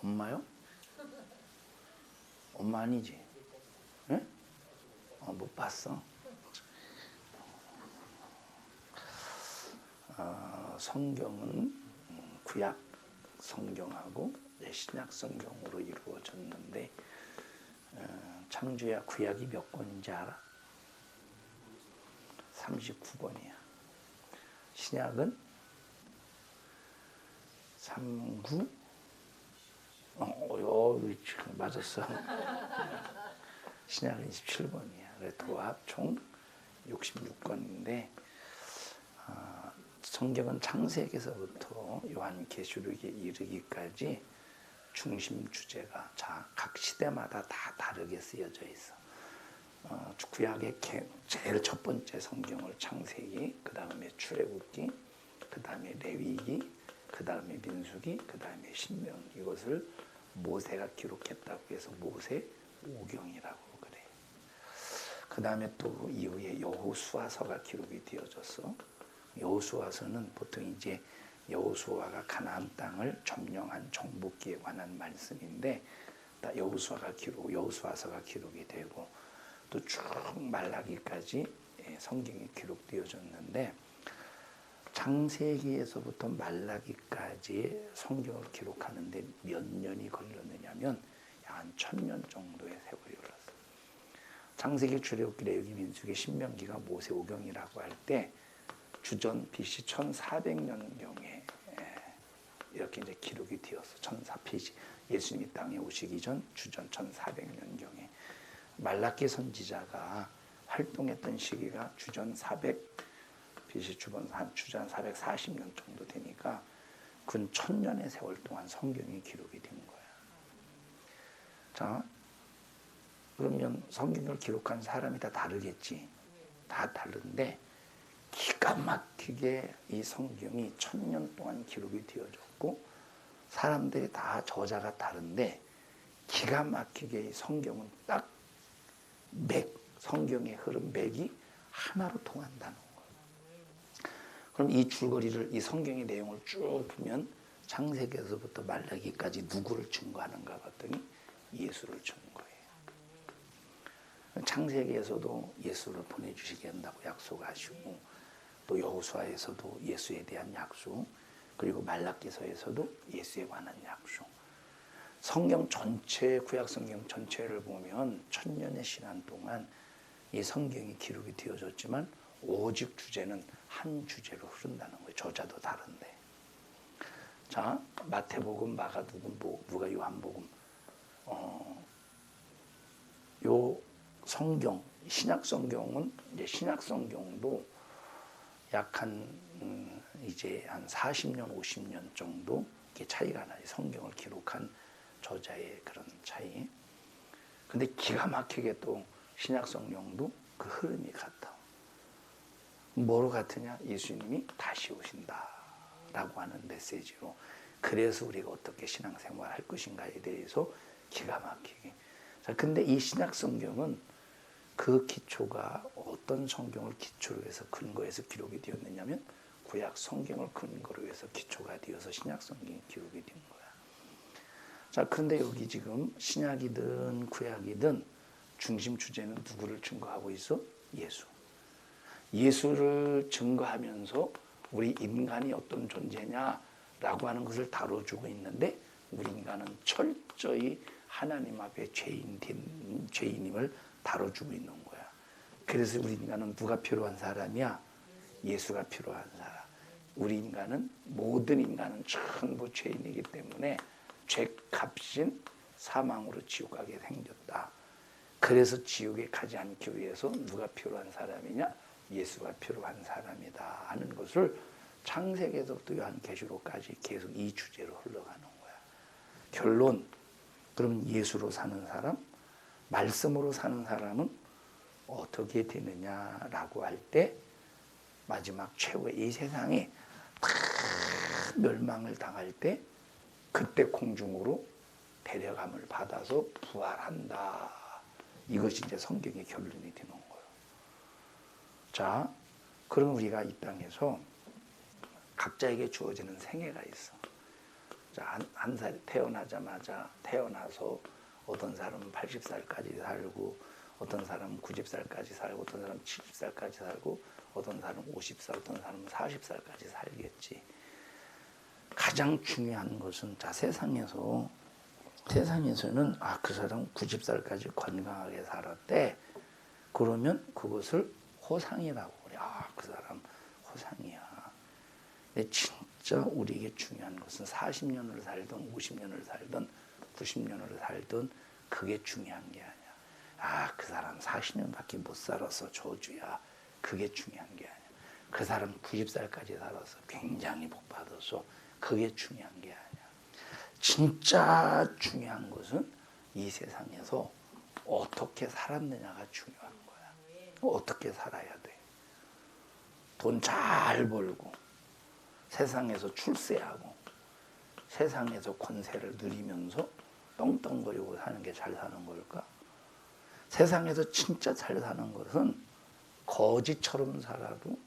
엄마요? 엄마 아니지? 응? 못 봤어. 성경은 구약 성경하고 신약 성경으로 이루어졌는데 창조야 구약이 몇 권인지 알아? 39권이야. 신약은 39? 맞았어. 신약은 27권이야. 도합 총 66권인데 성경은 창세기에서부터 요한계시록에 이르기까지 중심 주제가 각 시대마다 다 다르게 쓰여져 있어. 구약의 제일 첫 번째 성경을 창세기, 그 다음에 출애굽기, 그 다음에 레위기, 그 다음에 민수기, 그 다음에 신명기, 이것을 모세가 기록했다고 해서 모세오경이라고 그래. 그 다음에 또 이후에 여호수아서가 기록이 되어졌어. 여호수아서는 보통 이제 여호수아가 가나안 땅을 점령한 정복기에 관한 말씀인데 여호수아서가 기록이 되고 또 쭉 말라기까지 성경이 기록되어졌는데 창세기에서부터 말라기까지 성경을 기록하는데 몇 년이 걸렸느냐면 약 한 1000년 정도의 세월이 흘렀어요. 창세기, 출애굽기, 레위기, 민수기, 신명기가 모세오경이라고 할 때 주전 BC 1400년경에 이렇게 이제 기록이 되었어. BC 예수님이 땅에 오시기 전 주전 1400년경에 말라기 선지자가 활동했던 시기가 주전 440년 정도 되니까 근 1000년의 세월 동안 성경이 기록이 된 거야. 자, 그러면 성경을 기록한 사람이 다 다르겠지. 다 다른데 기가 막히게 이 성경이 1000년 동안 기록이 되어졌고 사람들이 다 저자가 다른데 기가 막히게 이 성경은 딱 성경의 흐름 맥이 하나로 통한다는 거예요. 그럼 이 줄거리를 이 성경의 내용을 쭉 보면 창세기에서부터 말라기까지 누구를 증거하는가 봤더니 예수를 증거해요. 창세기에서도 예수를 보내주시게 한다고 약속하시고 또 여호수아에서도 예수에 대한 약속, 그리고 말라기서에서도 예수에 관한 약속. 성경 전체, 구약 성경 전체를 보면 1000년의 시간 동안 이 성경이 기록이 되어졌지만 오직 주제는 한 주제로 흐른다는 거예요. 저자도 다른데. 자, 마태복음, 마가복음, 누가 요한복음. 요 성경, 신약 성경은 이제 신약 성경도 약 이제 한 40년, 50년 정도 이렇게 차이가 나요. 성경을 기록한 저자의 그런 차이. 근데 기가 막히게 또 신약 성경도 그 흐름이 같아. 뭐로 같으냐? 예수님이 다시 오신다라고 하는 메시지로. 그래서 우리가 어떻게 신앙생활을 할 것인가에 대해서 기가 막히게. 자, 근데 이 신약 성경은 그 기초가 어떤 성경을 기초로 해서 근거해서 기록이 되었느냐면 구약 성경을 근거로 해서 기초가 되어서 신약 성경이 기록이 된 거야. 자, 그런데 여기 지금 신약이든 구약이든 중심 주제는 누구를 증거하고 있어? 예수. 예수를 증거하면서 우리 인간이 어떤 존재냐라고 하는 것을 다뤄주고 있는데 우리 인간은 철저히 하나님 앞에 죄인임을 다뤄주고 있는 거야. 그래서 우리 인간은 누가 필요한 사람이야? 예수가 필요한 사람. 우리 인간은 모든 인간은 전부 죄인이기 때문에 죄값인 사망으로 지옥 가게 생겼다. 그래서 지옥에 가지 않기 위해서 누가 필요한 사람이냐? 예수가 필요한 사람이다 하는 것을 창세기에서부터 요한계시록까지 계속 이 주제로 흘러가는 거야. 결론, 그러면 예수로 사는 사람, 말씀으로 사는 사람은 어떻게 되느냐라고 할 때 마지막 최후의 이 세상이 다 멸망을 당할 때 그때 공중으로 데려감을 받아서 부활한다. 이것이 이제 성경의 결론이 되는 거예요. 자, 그럼 우리가 이 땅에서 각자에게 주어지는 생애가 있어. 자, 한 살 태어나자마자 태어나서 어떤 사람은 80살까지 살고 어떤 사람은 90살까지 살고 어떤 사람은 70살까지 살고 어떤 사람은 50살 어떤 사람은 40살까지 살겠지. 가장 중요한 것은 자 세상에서는 그 사람 90살까지 건강하게 살았대. 그러면 그것을 호상이라고 그래. 그 사람 호상이야. 근데 진짜 우리에게 중요한 것은 40년을 살든 50년을 살든 90년을 살든 그게 중요한 게 아니야. 그 사람 40년밖에 못 살아서 저주야. 그게 중요한 게 아니야. 그 사람 90살까지 살아서 굉장히 복 받아서 그게 중요한 게 아니야. 진짜 중요한 것은 이 세상에서 어떻게 살았느냐가 중요한 거야. 어떻게 살아야 돼. 돈 잘 벌고 세상에서 출세하고 세상에서 권세를 누리면서 떵떵거리고 사는 게 잘 사는 걸까? 세상에서 진짜 잘 사는 것은 거지처럼 살아도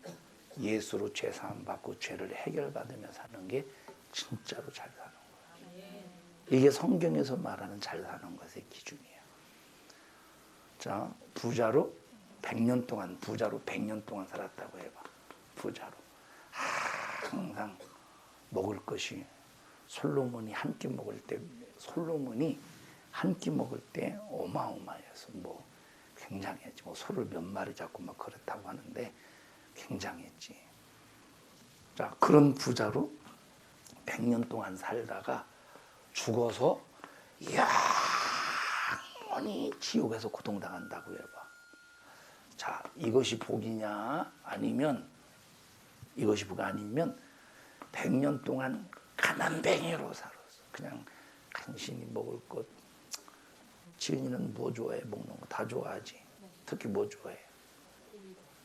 예수로 죄 사함 받고 죄를 해결받으며 사는 게 진짜로 잘 사는 거야. 이게 성경에서 말하는 잘 사는 것의 기준이야. 자, 부자로 100년 동안 살았다고 해봐. 부자로. 항상 먹을 것이 솔로몬이 한 끼 먹을 때 어마어마해서 뭐 굉장했지. 뭐 소를 몇 마리 잡고 막 그렇다고 하는데 굉장했지. 자, 그런 부자로 100년 동안 살다가 죽어서 영원히 지옥에서 고통당한다고 해봐. 자, 이것이 복이냐 아니면 이것이 복 아니면 100년 동안 가난뱅이로 살았어. 그냥 간신히 먹을 것. 지은이는 뭐 좋아해? 먹는 거 다 좋아하지. 특히 뭐 좋아해?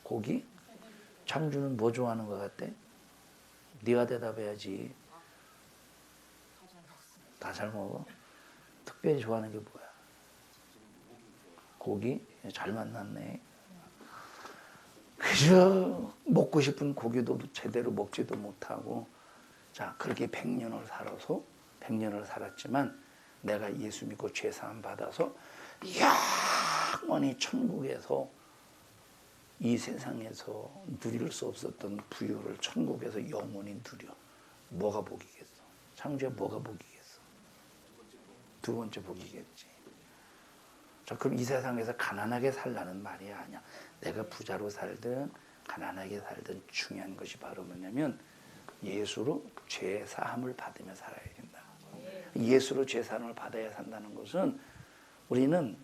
고기? 장주는 뭐 좋아하는 것 같아? 네가 대답해야지. 다 잘 먹어? 특별히 좋아하는 게 뭐야? 고기? 잘 만났네. 그저 먹고 싶은 고기도 제대로 먹지도 못하고 자 그렇게 100년을 살았지만 내가 예수 믿고 죄 사함 받아서 영원히 천국에서 이 세상에서 누릴 수 없었던 부유를 천국에서 영원히 누려. 뭐가 복이겠어? 창조에 뭐가 복이겠어? 두 번째 복이겠지. 자, 그럼 이 세상에서 가난하게 살라는 말이 아니야. 내가 부자로 살든 가난하게 살든 중요한 것이 바로 뭐냐면 예수로 죄 사함을 받으며 살아야 된다. 예수로 죄 사함을 받아야 산다는 것은 우리는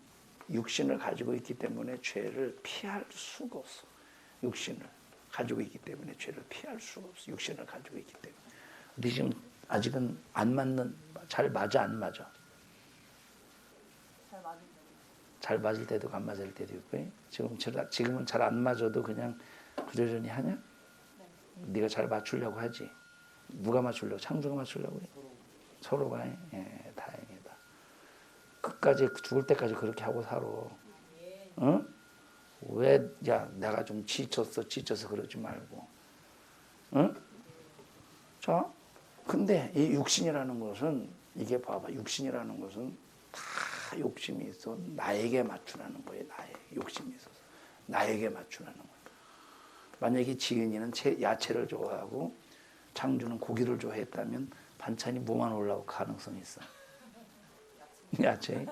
육신을 가지고 있기 때문에 죄를 피할 수가 없어. 육신을 가지고 있기 때문에 죄를 피할 수가 없어. 육신을 가지고 있기 때문에. 근데 지금 아직은 안 맞는, 잘 맞아 안 맞아? 잘 맞을 때도 있고 안 맞을 때도 있고. 지금은 잘 안 맞아도 그냥 부지런히 하냐? 네. 네가 잘 맞추려고 하지. 누가 맞추려고? 창조가 맞추려고 해? 서로가 해? 예, 다행이다. 끝까지 죽을 때까지 그렇게 하고 살아. 응? 왜, 야, 내가 좀 지쳐서 그러지 말고. 응? 자, 근데 이 육신이라는 것은, 이게 봐봐. 육신이라는 것은 다 욕심이 있어. 나에게 맞추라는 거예요. 욕심이 있어서. 나에게 맞추라는 거예요. 만약에 지은이는 야채를 좋아하고 장주는 고기를 좋아했다면 반찬이 뭐만 올라올 가능성이 있어? 야채.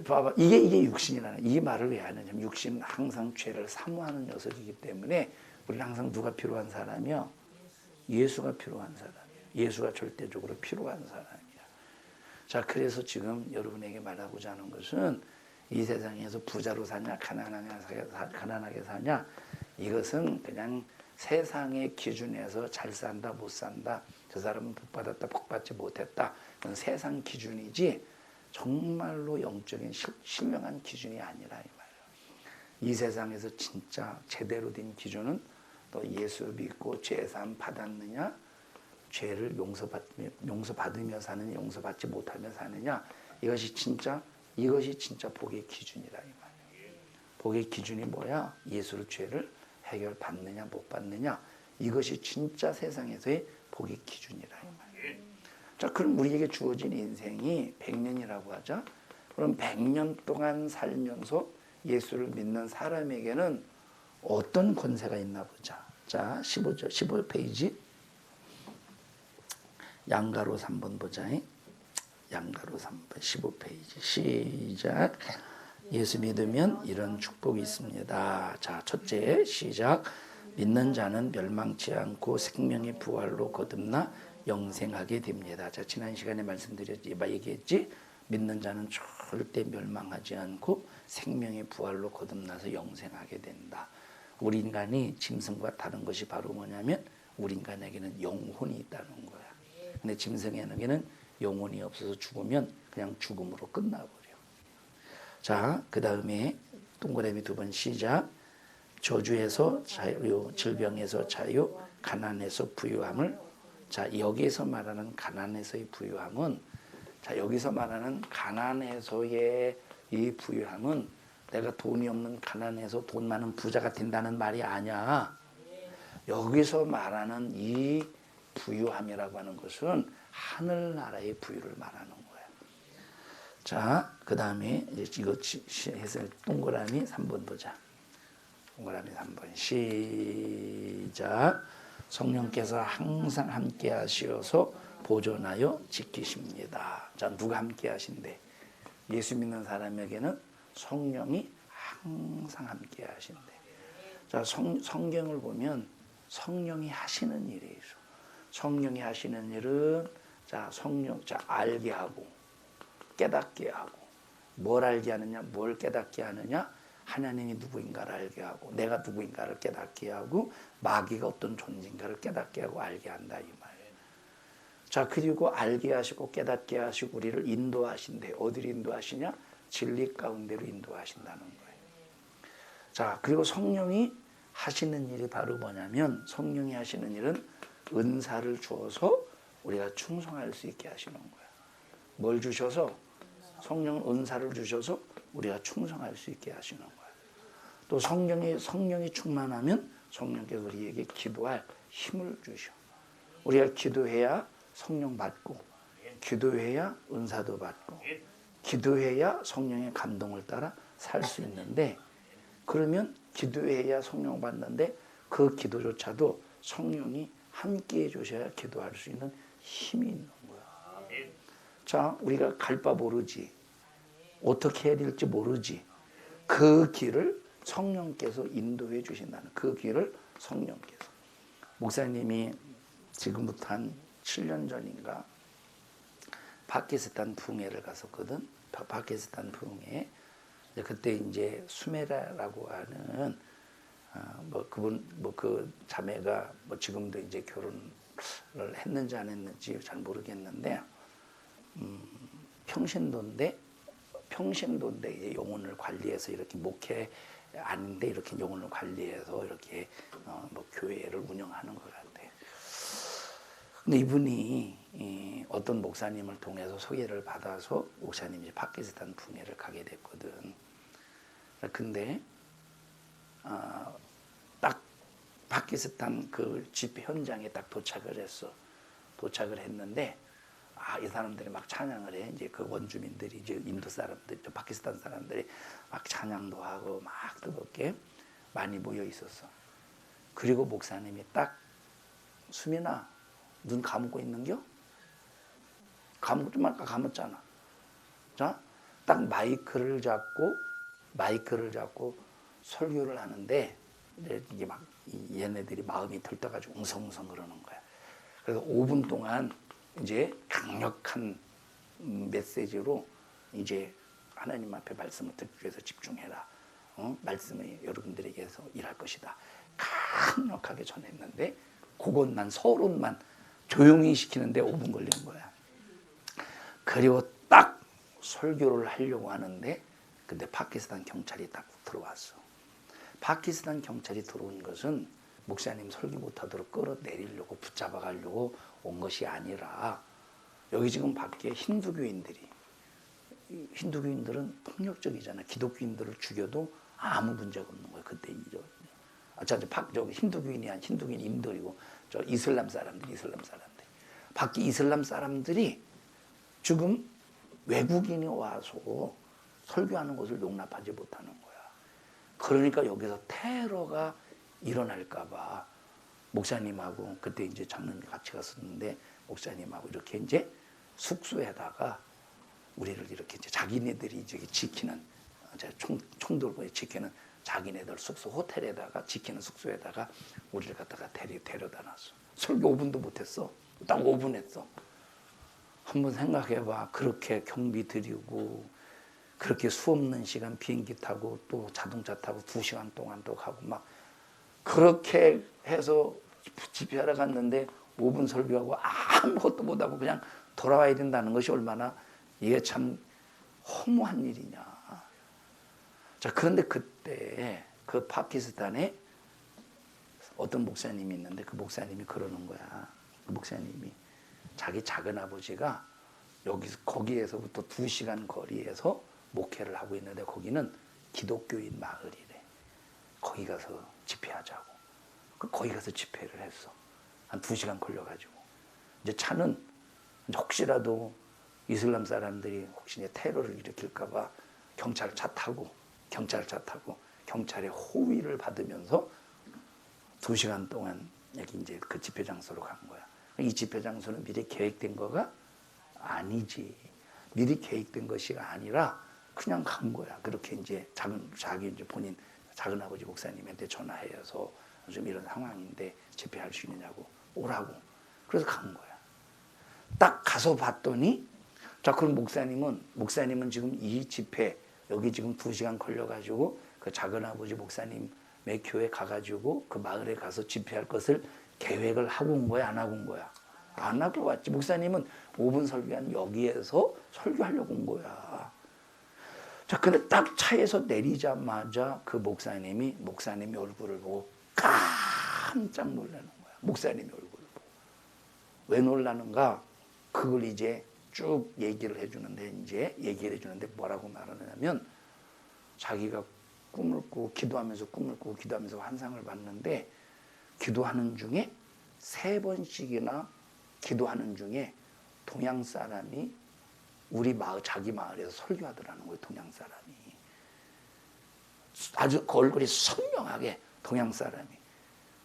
봐봐. 이게 육신이라는, 이 말을 왜 하느냐면 육신은 항상 죄를 사모하는 녀석이기 때문에 우리는 항상 누가 필요한 사람이요? 예수가 필요한 사람이에요. 예수가 절대적으로 필요한 사람이야. 자, 그래서 지금 여러분에게 말하고자 하는 것은 이 세상에서 부자로 사냐, 가난하게 사냐, 이것은 그냥 세상의 기준에서 잘 산다, 못 산다, 저 사람은 복 받았다, 복 받지 못했다, 그건 세상 기준이지 정말로 영적인 신령한 기준이 아니라 이 말이에요. 이 세상에서 진짜 제대로 된 기준은 또 예수 믿고 죄사함 받았느냐, 죄를 용서받으며 사느냐, 용서받지 못하며 사느냐, 이것이 진짜 복의 기준이라 이 말이에요. 복의 기준이 뭐야? 예수로 죄를 해결받느냐 못 받느냐, 이것이 진짜 세상에서의 복의 기준이라 이 말이에요. 자, 그럼 우리에게 주어진 인생이 100년이라고 하자. 그럼 100년 동안 살면서 예수를 믿는 사람에게는 어떤 권세가 있나 보자. 자, 15페이지. 양가로 3번 보자. 양가로 3번 15페이지. 시작. 예수 믿으면 이런 축복이 있습니다. 자, 첫째, 시작. 믿는 자는 멸망치 않고 생명의 부활로 거듭나 영생하게 됩니다. 자, 지난 시간에 얘기했지. 믿는 자는 절대 멸망하지 않고 생명의 부활로 거듭나서 영생하게 된다. 우리 인간이 짐승과 다른 것이 바로 뭐냐면 우리 인간에게는 영혼이 있다는 거야. 근데 짐승에게는 영혼이 없어서 죽으면 그냥 죽음으로 끝나버려. 자, 그 다음에 동그라미 2번 시작. 저주에서 자유, 질병에서 자유, 가난에서 부유함을. 자, 여기에서 말하는 가난에서의 부유함은, 자, 여기서 말하는 가난에서의 이 부유함은 내가 돈이 없는 가난해서 돈 많은 부자가 된다는 말이 아니야. 여기서 말하는 이 부유함이라고 하는 것은 하늘나라의 부유를 말하는 거야. 자, 그 다음에 이거 해서 동그라미 3번 보자. 동그라미 3번 시작. 성령께서 항상 함께 하시어서 보존하여 지키십니다. 자, 누가 함께 하신대? 예수 믿는 사람에게는 성령이 항상 함께 하신대. 자, 성경을 보면 성령이 하시는 일이 있어. 성령이 하시는 일은 자, 알게 하고 깨닫게 하고. 뭘 알게 하느냐, 뭘 깨닫게 하느냐? 하나님이 누구인가를 알게 하고 내가 누구인가를 깨닫게 하고 마귀가 어떤 존재인가를 깨닫게 하고 알게 한다 이 말이에요. 자, 그리고 알게 하시고 깨닫게 하시고 우리를 인도하신대. 어디로 인도하시냐? 진리 가운데로 인도하신다는 거예요. 자, 그리고 성령이 하시는 일이 바로 뭐냐면 성령이 하시는 일은 은사를 주어서 우리가 충성할 수 있게 하시는 거야. 뭘 주셔서? 성령은 은사를 주셔서 우리가 충성할 수 있게 하시는 거야. 또 성령이 충만하면 성령께서 우리에게 기도할 힘을 주셔. 우리가 기도해야 성령 받고, 기도해야 은사도 받고, 기도해야 성령의 감동을 따라 살 수 있는데, 그러면 기도해야 성령 받는데 그 기도조차도 성령이 함께 해주셔야 기도할 수 있는 힘이 있는 거야. 자, 우리가 갈 바 모르지. 어떻게 해야 될지 모르지. 그 길을 성령께서 인도해 주신다는 그 길을 성령께서. 목사님이 지금부터 한 7년 전인가 파키스탄 붕해를 갔었거든. 파키스탄 붕해. 그때 이제 수메라라고 하는 그 자매가 지금도 이제 결혼을 했는지 안 했는지 잘 모르겠는데 평신도인데 이제 영혼을 관리해서 이렇게 목회 아닌데 이렇게 영혼을 관리해서 이렇게 교회를 운영하는 것 같아. 근데 이분이 어떤 목사님을 통해서 소개를 받아서 목사님이 파키스탄 붕해를 가게 됐거든. 근데 딱 파키스탄 그 집회 현장에 딱 도착을 했어. 도착을 했는데 이 사람들이 막 찬양을 해. 이제 그 원주민들이 이제 인도 사람들, 파키스탄 사람들이 막 찬양도 하고 막 뜨겁게 많이 모여 있었어. 그리고 목사님이 딱 수민아, 눈 감고 있는겨? 좀 아까 감았잖아. 자, 딱 마이크를 잡고 설교를 하는데 이게 막 얘네들이 마음이 들떠가지고 웅성웅성 그러는 거야. 그래서 5분 동안 이제 강력한 메시지로 이제 하나님 앞에 말씀을 듣기 위해서 집중해라. 말씀이 여러분들에게서 일할 것이다. 강력하게 전했는데 그것만 서론만 조용히 시키는데 5분 걸린 거야. 그리고 딱 설교를 하려고 하는데 근데 파키스탄 경찰이 딱 들어왔어. 파키스탄 경찰이 들어온 것은 목사님 설교 못하도록 끌어내리려고 붙잡아 가려고 온 것이 아니라 여기 지금 밖에 힌두교인들은 폭력적이잖아. 기독교인들을 죽여도 아무 문제가 없는 거예요. 그때 저기 힌두교인이 아닌 힌두교인인들이고 저 이슬람 사람들. 밖에 이슬람 사람들이 지금 외국인이 와서 설교하는 것을 용납하지 못하는 거야. 그러니까 여기서 테러가 일어날까 봐 목사님하고 그때 이제 장로님 같이 갔었는데 목사님하고 이렇게 이제 숙소에다가 우리를 이렇게 이제 자기네들이 이제 지키는 총 들고 지키는 자기네들 숙소 호텔에다가 지키는 숙소에다가 우리를 갖다가 데려다 놨어. 설교 5분도 못했어. 딱 5분 했어. 한번 생각해봐. 그렇게 경비 들이고 그렇게 수없는 시간 비행기 타고 또 자동차 타고 2시간 동안 또 가고 막 그렇게 해서 집회하러 갔는데 5분 설교하고 아무것도 못하고 그냥 돌아와야 된다는 것이 얼마나 이게 참 허무한 일이냐. 자, 그런데 그때 그 파키스탄에 어떤 목사님이 있는데 그 목사님이 그러는 거야. 그 목사님이 자기 작은 아버지가 거기에서부터 2시간 거리에서 목회를 하고 있는데 거기는 기독교인 마을이래. 거기 가서 집회하자고. 거기 가서 집회를 했어. 한 2시간 걸려가지고. 이제 차는 혹시라도 이슬람 사람들이 혹시 이제 테러를 일으킬까봐 경찰차 타고 경찰의 호위를 받으면서 2시간 동안 여기 이제 그 집회 장소로 간 거야. 이 집회 장소는 미리 계획된 거가 아니지. 미리 계획된 것이 아니라 그냥 간 거야. 그렇게 이제 자기 이제 본인 작은 아버지 목사님한테 전화해서 좀 이런 상황인데 집회할 수 있느냐고 오라고. 그래서 간 거야. 딱 가서 봤더니 자, 그럼 목사님은 지금 이 집회 여기 지금 2시간 걸려가지고 그 작은 아버지 목사님의 교회 가가지고 그 마을에 가서 집회할 것을 계획을 하고 온 거야, 안 하고 온 거야? 안 하고 왔지. 목사님은 5분 설교한 여기에서 설교하려고 온 거야. 자, 근데 딱 차에서 내리자마자 그 목사님의 얼굴을 보고 깜짝 놀라는 거야. 목사님의 얼굴을 보고. 왜 놀라는가? 그걸 이제 쭉 얘기를 해주는데 뭐라고 말하냐면 자기가 꿈을 꾸고 기도하면서 환상을 봤는데 기도하는 중에 3번씩이나 기도하는 중에 동양 사람이 자기 마을에서 설교하더라는 거예요. 동양 사람이. 아주 그 얼굴이 선명하게 동양 사람이.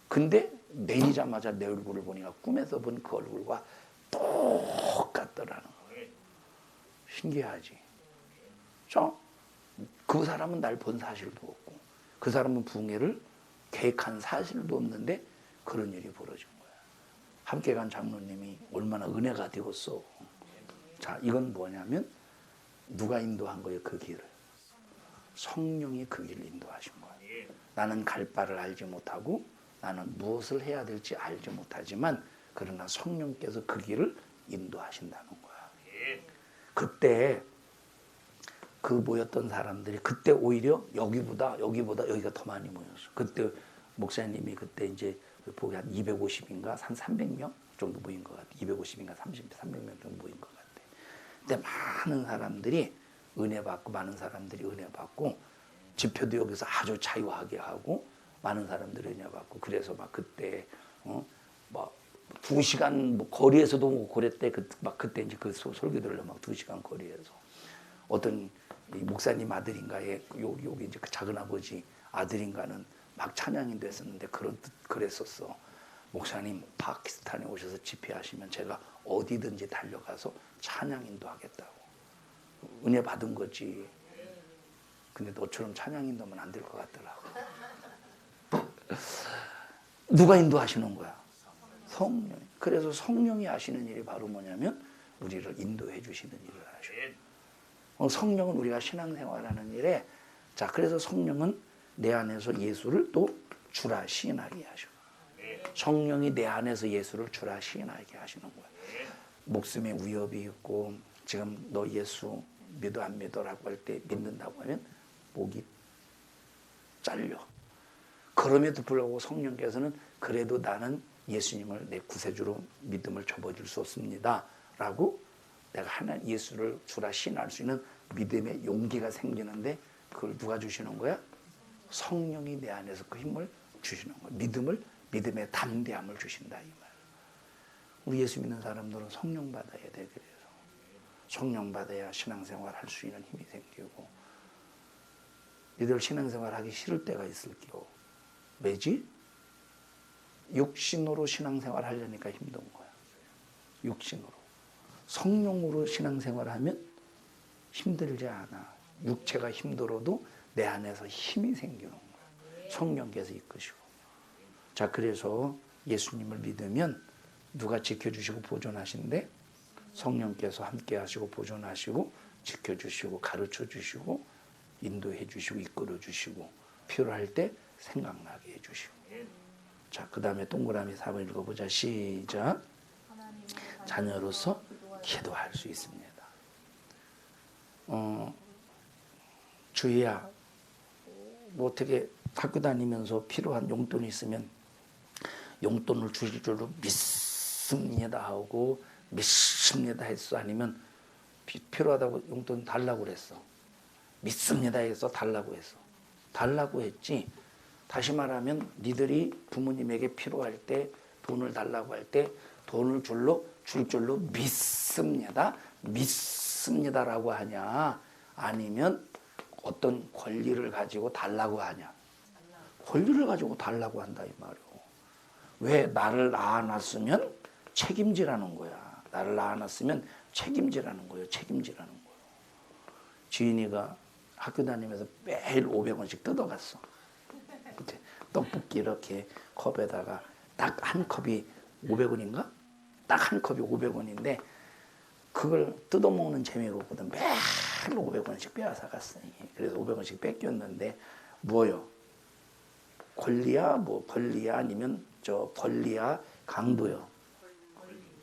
근데 내리자마자 내 얼굴을 보니까 꿈에서 본 그 얼굴과 똑같더라는 거예요. 신기하지. 그 사람은 날 본 사실도 없고 그 사람은 부흥회를 계획한 사실도 없는데 그런 일이 벌어진 거야. 함께 간 장로님이 얼마나 은혜가 되었어. 자, 이건 뭐냐면 누가 인도한 거예요? 그 길을. 성령이 그 길을 인도하신 거야. 나는 갈 바를 알지 못하고 나는 무엇을 해야 될지 알지 못하지만 그러나 성령께서 그 길을 인도하신다는 거야. 그때 그 모였던 사람들이 그때 오히려 여기보다 여기가 더 많이 모였어. 그때 목사님이 그때 이제 보기 한 250인가 한 300명 정도 모인 것 같아. 250인가 300명 정도 모인 것 같아. 근데 많은 사람들이 은혜 받고 집회도 여기서 아주 자유하게 하고 많은 사람들이 은혜 받고 그래서 막 그때 막 2시간 거리에서도 그랬대. 그때 이제 그 설교들을 막 2시간 거리에서 어떤 목사님 아들인가에 여기 이제 그 작은 아버지 아들인가는 막 찬양이 됐었는데 그랬었어. 목사님 파키스탄에 오셔서 집회하시면 제가 어디든지 달려가서 찬양인도 하겠다고. 은혜 받은 거지. 근데 너처럼 찬양인도면 안 될 것 같더라고. 누가 인도하시는 거야? 성령. 그래서 성령이 하시는 일이 바로 뭐냐면 우리를 인도해 주시는 일을 하셔. 성령은 우리가 신앙생활하는 일에 자, 그래서 성령은 내 안에서 예수를 또 주라 시인하게 하셔. 성령이 내 안에서 예수를 주라 시인하게 하시는 거야. 목숨에 위협이 있고 지금 너 예수 믿어 안 믿어라고 할 때 믿는다고 하면 목이 잘려. 그럼에도 불구하고 성령께서는 그래도 나는 예수님을 내 구세주로 믿음을 접어줄 수 없습니다 라고 내가 하나님 예수를 주라 시인할 수 있는 믿음의 용기가 생기는데 그걸 누가 주시는 거야? 성령이 내 안에서 그 힘을 주시는 거야. 믿음의 담대함을 주신다 이 말. 우리 예수 믿는 사람들은 성령 받아야 돼. 그래서 성령 받아야 신앙생활 할 수 있는 힘이 생기고. 니들 신앙생활 하기 싫을 때가 있을게요. 왜지? 육신으로 신앙생활 하려니까 힘든 거야. 육신으로. 성령으로 신앙생활 하면 힘들지 않아. 육체가 힘들어도 내 안에서 힘이 생기는 거야. 성령께서 이끄시고. 자, 그래서 예수님을 믿으면 누가 지켜주시고 보존하신대? 성령께서 함께 하시고 보존하시고 지켜주시고 가르쳐주시고 인도해주시고 이끌어주시고 필요할 때 생각나게 해주시고. 자, 그 다음에 동그라미 4번 읽어보자. 시작. 자녀로서 기도할 수 있습니다. 주희야, 뭐 어떻게 학교 다니면서 필요한 용돈이 있으면 용돈을 주실 줄로 믿습니다 하고 믿습니다 했어? 아니면 필요하다고 용돈 달라고 그랬어? 믿습니다 해서 달라고 했어? 달라고 했지. 다시 말하면 니들이 부모님에게 필요할 때 돈을 달라고 할 때 돈을 줄 줄로 믿습니다라고 하냐, 아니면 어떤 권리를 가지고 달라고 하냐? 권리를 가지고 달라고 한다 이 말이오. 왜? 나를 낳아놨으면 책임지라는 거야. 나를 낳아놨으면 책임지라는 거예요. 책임지라는 거예요. 지인이가 학교 다니면서 매일 500원씩 뜯어갔어. 떡볶이 이렇게 컵에다가 딱 한 컵이 500원인가? 딱 한 컵이 500원인데 그걸 뜯어먹는 재미로거든. 매일 500원씩 빼앗아 갔어. 그래서 500원씩 뺏겼는데 뭐요? 권리야? 뭐 권리야? 아니면 저 권리야? 강도요?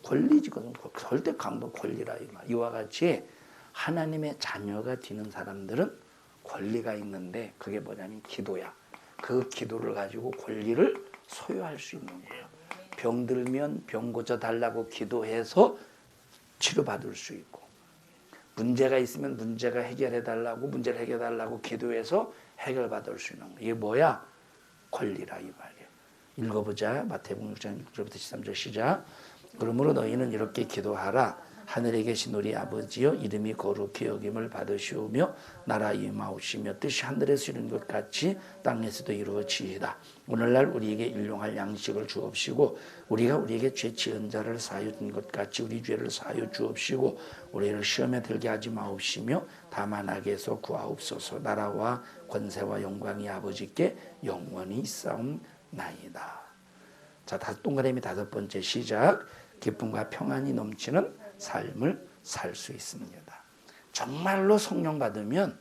권리지거든. 절대 강도 권리라 이 말. 이와 같이 하나님의 자녀가 되는 사람들은 권리가 있는데 그게 뭐냐면 기도야. 그 기도를 가지고 권리를 소유할 수 있는 거야. 병들면 병 고쳐달라고 기도해서 치료받을 수 있고, 문제가 있으면 문제가 문제를 해결해달라고 기도해서 해결받을 수 있는 거야. 이게 뭐야? 권리라 이 말이야. 읽어보자. 마태복음 6장 6절부터 13절 시작. 그러므로 너희는 이렇게 기도하라. 하늘에 계신 우리 아버지여, 이름이 거룩히 여김을 받으시오며 나라 임하옵시며 뜻이 하늘에서 이룬 것 같이 땅에서도 이루어지이다. 오늘날 우리에게 일용할 양식을 주옵시고 우리가 우리에게 죄 지은 자를 사하여 준 것 같이 우리 죄를 사하여 주옵시고 우리를 시험에 들게 하지 마옵시며 다만 악에서 구하옵소서. 나라와 권세와 영광이 아버지께 영원히 있사옵나이다. 자, 동그라미 5번째 시작. 기쁨과 평안이 넘치는 삶을 살 수 있습니다. 정말로 성령 받으면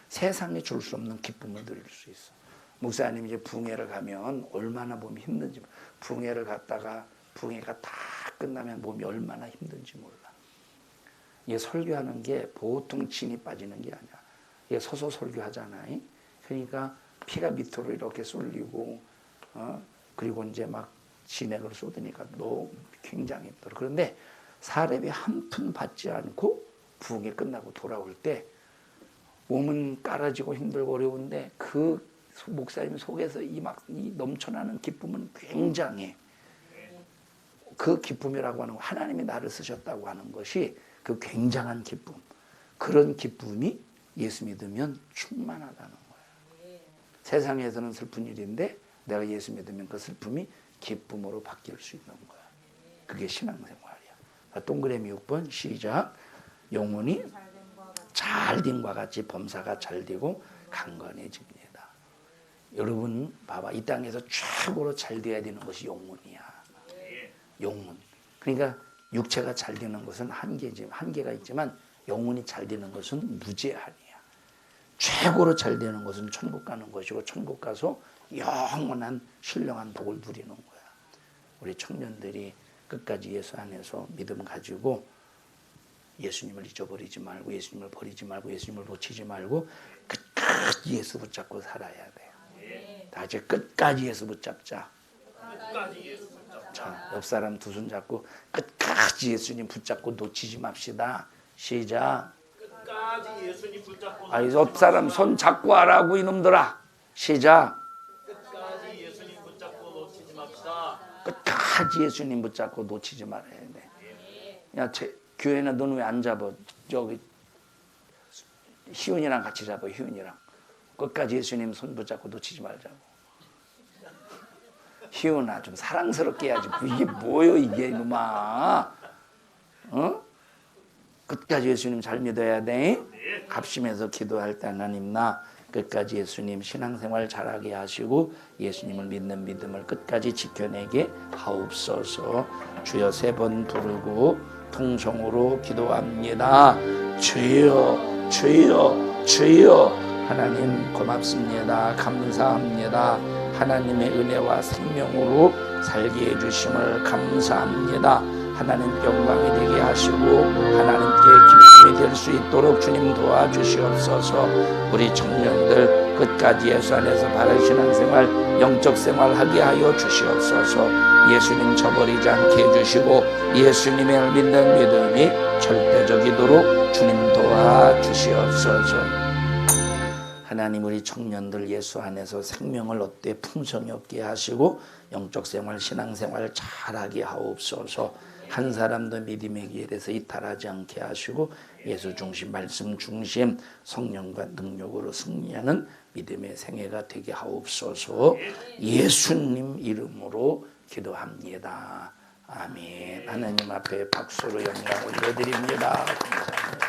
세상에 줄 수 없는 기쁨을 누릴 수 있어. 목사님 이제 부흥회를 가면 얼마나 몸이 힘든지, 부흥회를 갔다가 부흥회가 다 끝나면 몸이 얼마나 힘든지 몰라. 이게 설교하는 게 보통 진이 빠지는 게 아니야. 이게 서서 설교하잖아. 그러니까 피가 밑으로 이렇게 쏠리고, 그리고 이제 막 진액을 쏟으니까 너무 굉장히 힘들어. 그런데 사례비 한 푼 받지 않고 부흥이 끝나고 돌아올 때 몸은 깔아지고 힘들고 어려운데 그 목사님 속에서 이 넘쳐나는 기쁨은 굉장해. 그 기쁨이라고 하는 거, 하나님이 나를 쓰셨다고 하는 것이 그 굉장한 기쁨. 그런 기쁨이 예수 믿으면 충만하다는 거예요. 세상에서는 슬픈 일인데 내가 예수 믿으면 그 슬픔이 기쁨으로 바뀔 수 있는 거야. 그게 신앙생활이야. 동그라미 6번 시작. 영혼이 잘됨과 같이 범사가 잘되고 강건해집니다. 여러분 봐봐. 이 땅에서 최고로 잘 돼야 되는 것이 영혼이야. 영혼. 그러니까 육체가 잘 되는 것은 한계가 있지만 영혼이 잘 되는 것은 무제한이야. 최고로 잘 되는 것은 천국 가는 것이고 천국 가서 영원한 신령한 복을 누리는 거야. 우리 청년들이 끝까지 예수 안에서 믿음 가지고 예수님을 잊어버리지 말고 예수님을 버리지 말고 예수님을 놓치지 말고 끝까지 예수 붙잡고 살아야 돼요. 다 같이 끝까지 예수 붙잡자. 자, 옆 사람 두 손 잡고 끝까지 예수님 붙잡고 놓치지 맙시다. 시작. 끝까지 예수님 붙잡고. 옆 사람 손 잡고 하라고 이놈들아. 시작. 끝까지 예수님 붙잡고 놓치지 맙시다. 끝까지 예수님 붙잡고 놓치지 말아야 돼. 야, 교회는 너는 왜 안 잡아? 저기 희은이랑 같이 잡아. 희은이랑 끝까지 예수님 손 붙잡고 놓치지 말자고. 희은아 좀 사랑스럽게 해야지. 이게 뭐요 이게 이놈아. 어? 끝까지 예수님 잘 믿어야 돼. 합심해서 기도할 때 하나님 나 끝까지 예수님 신앙생활 잘하게 하시고 예수님을 믿는 믿음을 끝까지 지켜내게 하옵소서. 주여 3번 부르고 통성으로 기도합니다. 주여 주여 주여. 하나님 고맙습니다. 감사합니다. 하나님의 은혜와 생명으로 살게 해주심을 감사합니다. 하나님 영광이 되게 하시고 하나님께 기쁨이 될 수 있도록 주님 도와주시옵소서. 우리 청년들 끝까지 예수 안에서 바른 신앙생활 영적 생활하게 하여 주시옵소서. 예수님 저버리지 않게 해주시고 예수님을 믿는 믿음이 절대적이도록 주님 도와주시옵소서. 하나님 우리 청년들 예수 안에서 생명을 얻되 풍성히 얻게 하시고 영적 생활 신앙생활 잘하게 하옵소서. 한 사람도 믿음의 길에 대해서 이탈하지 않게 하시고 예수 중심 말씀 중심 성령과 능력으로 승리하는 믿음의 생애가 되게 하옵소서. 예수님 이름으로 기도합니다. 아멘. 하나님 앞에 박수로 영광을 올려드립니다. 감사합니다.